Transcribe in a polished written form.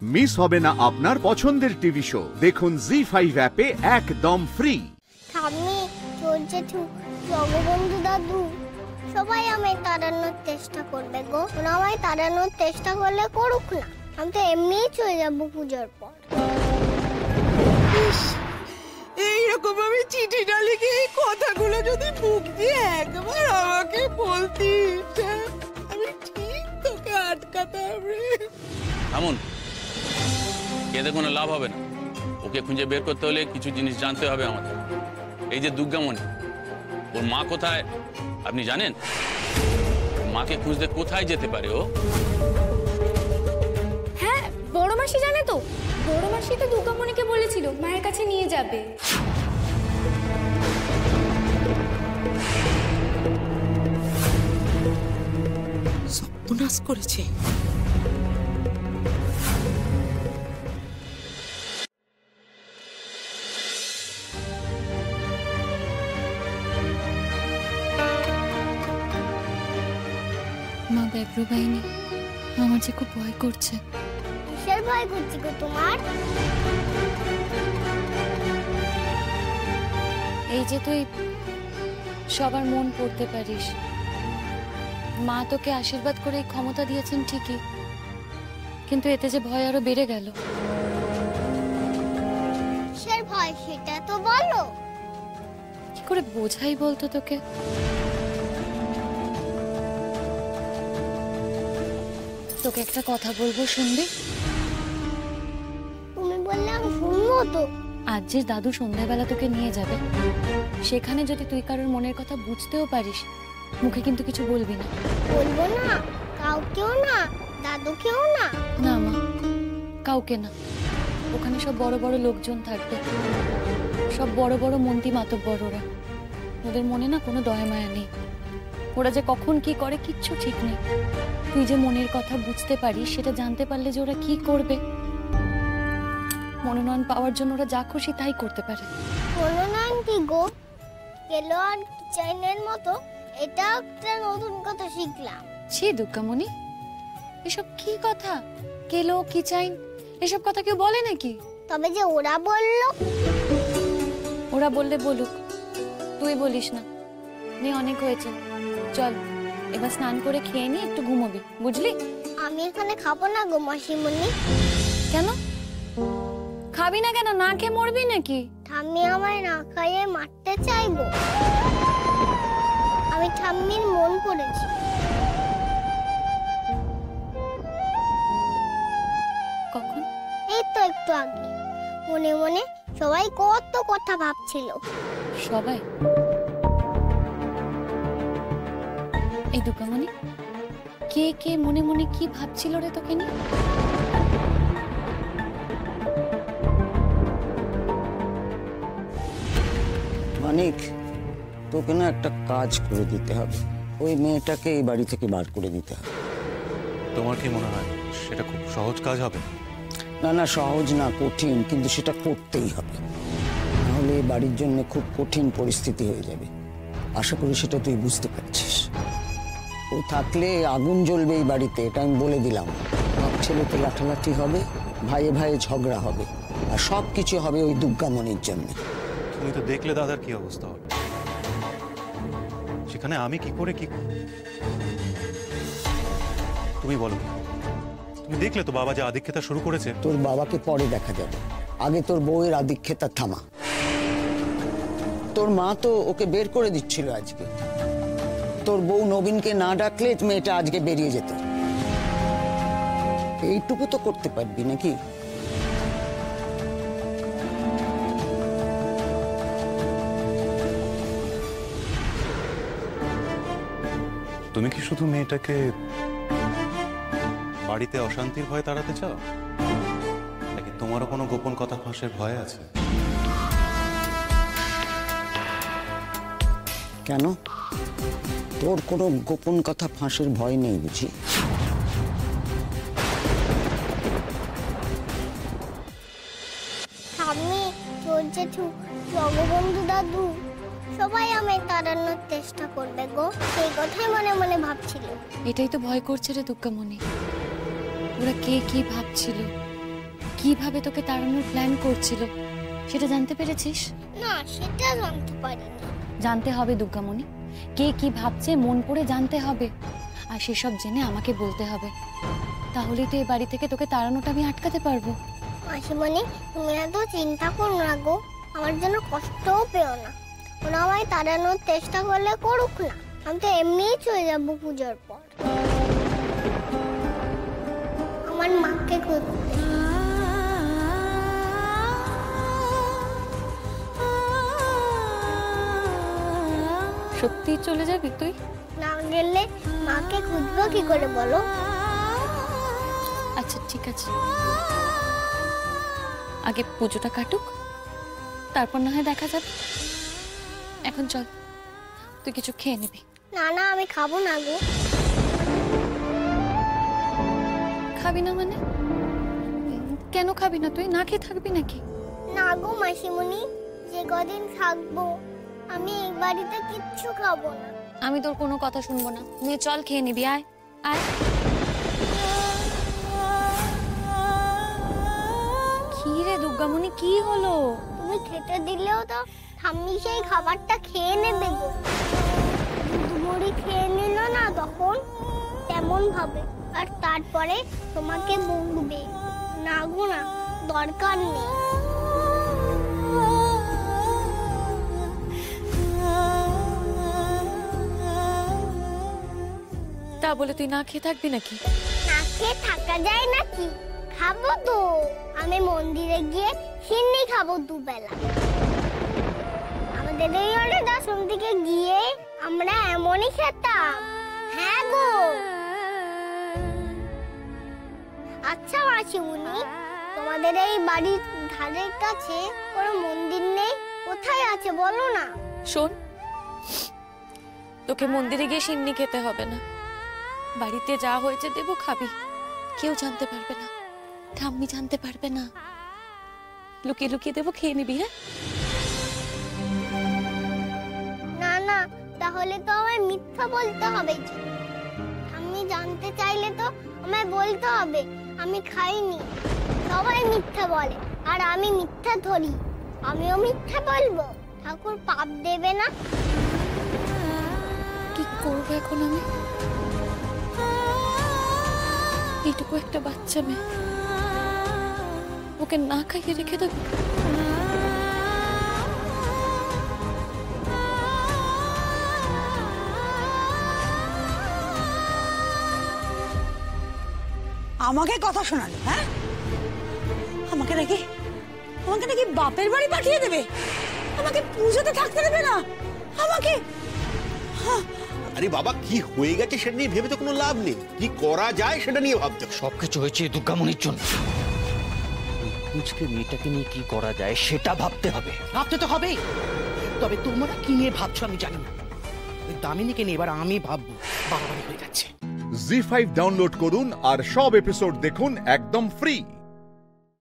Miss হবে না আপনার পছন্দের টিভি শো। দেখুন জি5 অ্যাপে একদম ফ্রি। ঠাম্মি, চোর জেঠু, জগবন্ধু দাদু সবাই আমায় তাড়ানোর চেষ্টা করবে গো। ওরা আমায় তাড়ানোর চেষ্টা করলে করুক না, আমি তো এমনিই চলে যাবো পুজোর পর। এইরকম আমি চিঠি না লিখে এই কথাগুলো যদি মুখ দিয়ে একবার আমাকে বলতিস, আমি ঠিক তোকে আটকাতাম রে। এমন কেঁদে কোনো লাভ হবে না। ওকে খুঁজে বের করতে হলে কিছু জিনিস জানতে হবে আমাদের। এই যে দুর্গামণি, ওর মা কোথায় আপনি জানেন? মাকে খুঁজতে কোথায় যেতে পারে ও? হ্যাঁ, বড় মাসি জানে তো। বড় মাসি তো দুর্গামণিকে বলেছিল মায়ের কাছে নিয়ে যাবে। সর্বনাশ করেছে। মা ব্যাঘ্র বাহিনী, আমার যে খুব ভয় করছে। কিসের ভয় করছি গো তোমার? এই যে তুই সবার মন পড়তে পারিস, মা তোকে আশীর্বাদ করে এই ক্ষমতা দিয়েছেন ঠিকই, কিন্তু এতে যে ভয় আরো বেড়ে গেল। কিসের ভয় সেটা তো বলো। কি করে বোঝাই বলতো তোকে? তোকে একটা কথা বলবো, শুনবি? তুমি বললে আমি শুনবো তো। আজ যে দাদু সন্ধ্যাবেলা তোকে নিয়ে যাবে, সেখানে যদি তুই কারোর মনের কথা বুঝতেও পারিস, মুখে কিন্তু কিছু বলবি না। বলবো না? কাউকেও না? দাদুকেও না? না মা, কাউকে না। ওখানে সব বড় বড় লোকজন থাকবে, সব বড় বড় মন্ত্রী মাতব্বর। ওরা, ওদের মনে না কোনো দয়া মায়া নেই। ওরা যে কখন কি করে কিচ্ছু ঠিক নেই। তুই যে মনের কথা বুঝতে পারিস, সেটা জানতে পারলে যে ওরা কি করবে। মনোনয়ন পাওয়ার জন্য ওরা যা খুশি তাই করতে পারে। মনোনয়ন কি গো? কেলো আর কিচাইনের মতো এটা একটা নতুন কথা শিখলাম। ছি দুর্গামণি, এসব কি কথা? কেলো কিচাইন এসব কথা কেউ বলে নাকি? তবে যে ওরা বললো। ওরা বললে বলুক, তুই বলিস না। নে, অনেক হয়েছে, চল এবার স্নান করে খেয়ে নি, একটু ঘুমোবি, বুঝলি? আমি এখানে খাবো না গো মাসিমণি। কেন খাবি না? কেন, না খেয়ে মরবি নাকি? ঠাম্মি আমায় না খাইয়ে মারতে চাইবো। আমি ঠাম্মির মন পড়েছি। কখন? এই তো একটু আগে। মনে মনে সবাই কত কথা ভাবছিল। সবাই? এই দুর্গামণি, কে কে মনে মনে কি ভাবছিল রে তোকে নিয়ে? মানিক, তোকে না একটা কাজ করে দিতে হবে। ওই মেয়েটাকে এই বাড়ি থেকে বার করে দিতে হবে। তোমার কি মনে হয় সেটা খুব সহজ কাজ হবে? না না, সহজ না, কঠিন, কিন্তু সেটা করতেই হবে। নাহলে এই বাড়ির জন্য খুব কঠিন পরিস্থিতি হয়ে যাবে। আশা করি সেটা তুই বুঝতে পারছিস। ও থাকলে আগুন জ্বলবে এই বাড়িতে, এটা আমি বলে দিলাম। সব ছেলেতে লাঠালাঠি হবে, ভাইয়ে ভাইয়ে ঝগড়া হবে, আর সব কিছু হবে ওই দুর্গামণির জন্য। তুমি তো দেখলে দাদার কি অবস্থা হবে। সেখানে আমি কি করে কি? তুমি বলো, তুমি দেখলে তো বাবা যে আধিক্যতা শুরু করেছে। তোর বাবাকে পরে দেখা যাবে, আগে তোর বউয়ের আধিক্যতা থামা। তোর মা তো ওকে বের করে দিচ্ছিল আজকে। তোর বউ নবীনকে না ডাকলে মেয়েটা আজকে বেরিয়ে যেত। এইটুকু তো করতে পারবি নাকি? তুমি কি শুধু মেয়েটাকে বাড়িতে অশান্তির ভয় তাড়াতে চাও, নাকি তোমারও কোনো গোপন কথা ফাঁসের ভয় আছে? কেন, তোর কোনো গোপন কথা ফাঁসের ভয় নেই বুঝি? ঠাম্মি, চোর জেঠু, জগবন্ধু দাদু সবাই আমায় তাড়ানোর চেষ্টা করবে গো। সেই কথাই মনে মনে ভাবছিল। এটাই তো ভয় করছে রে দুর্গামণি। ওরা কে কি ভাবছিল, কিভাবে তোকে তাড়ানোর প্ল্যান করছিল সেটা জানতে পেরেছিস? না, সেটা জানতে পারিনি। জানতে হবে দুর্গামণি, কে কি ভাবছে মন পড়ে জানতে হবে, আর সেসব জেনে আমাকে বলতে হবে। তাহলেই তো এই বাড়ি থেকে তোকে তাড়ানোটা আমি আটকাতে পারবো। মাসিমণি, তুমি এত চিন্তা করো না গো, আমার জন্য কষ্টও পেও না। ওরা আমায় তাড়ানোর চেষ্টা করলে করুক না, আমি তো এমনিই চলে যাবো পুজোর পর আমার মাকে খুঁজতে। সত্যি চলে যাবি তুই? না গেলে মাকে খুঁজবো কি করে বলো? আচ্ছা ঠিক আছে, আগে পুজোটা কাটুক, তারপর না হয় দেখা যাবে। এখন চল, তুই কিছু খেয়ে নিবি। না না, আমি খাবো না গো। খাবি না মানে? কেন খাবি না? তুই না খেয়ে থাকবি নাকি? না গো মাসিমণি, যে কদিন থাকবো আমি এই বাড়িতে কিচ্ছু খাবো না। আমি তোর কোনো কথা শুনবো না, নিয়ে চল খেয়ে নিবি। আয় আয়। কি রে দুর্গামণি, কি হলো? তুমি খেতে দিলেও তো ঠাম্মি সেই খাবারটা খেয়ে নেবে গো। দুধ খেয়ে নিল না তখন তেমন ভাবে, আর তারপরে তোমাকে বকবে। না গো না, দরকার নেই। তা বলে তুই না খেয়ে থাকবি নাকি? না খেয়ে থাকা যায় নাকি? খাবো তো, আমি মন্দিরে গিয়ে সিন্নি খাবো দুবেলা। আমাদের এই অনেক আশ্রম থেকে গিয়ে আমরা এমনই খেতাম। হ্যাঁ গো। আচ্ছা মাসিমণি, তোমাদের এই বাড়ির ধারের কাছে কোনো মন্দির নেই? কোথায় আছে বলো না। শোন, তোকে মন্দিরে গিয়ে সিন্নি খেতে হবে না, বাড়িতে যা হয়েছে দেবো, খাবি। কেউ জানতে পারবে না, ঠাম্মি জানতে পারবে না, লুকিয়ে লুকিয়ে দেবো, খেয়ে নিবি। হ্যাঁ? না না, তাহলে তো আমায় মিথ্যা বলতে হবে যে। আমি জানতে চাইলে তো আমায় বলতে হবে আমি খাইনি। সবাই মিথ্যা বলে আর আমি মিথ্যা ধরি। আমিও মিথ্যা বলবো? ঠাকুর পাপ দেবে না? কি করবো এখন আমি? এইটুকু একটা বাচ্চা মেয়ে, ওকে না খাইয়ে রেখে দেবো? আমাকে কথা শোনালো? হ্যাঁ, আমাকে নাকি বাপের বাড়ি পাঠিয়ে দেবে? আমাকে পুজোতে থাকতে দেবে না? আমাকে আরে বাবা, কি হয়ে গেছে সেটা নিয়ে ভেবে তো কোনো লাভ নেই, কি করা যায় সেটা নিয়ে ভাবতে হবে। সবকিছু হয়েছে দুর্গামণির জন্য। পুচকে মেয়েটাকে নিয়ে কি করা যায় সেটা ভাবতে হবে। ভাবতে তো হবেই, তবে তোমরা কি নিয়ে ভাবছো আমি জানি না। ওই দামিনীকে নিয়ে এবার আমি ভাববো, বাড়াবাড়ি হয়ে যাচ্ছে। জি5 ডাউনলোড করুন আর সব এপিসোড দেখুন একদম ফ্রি।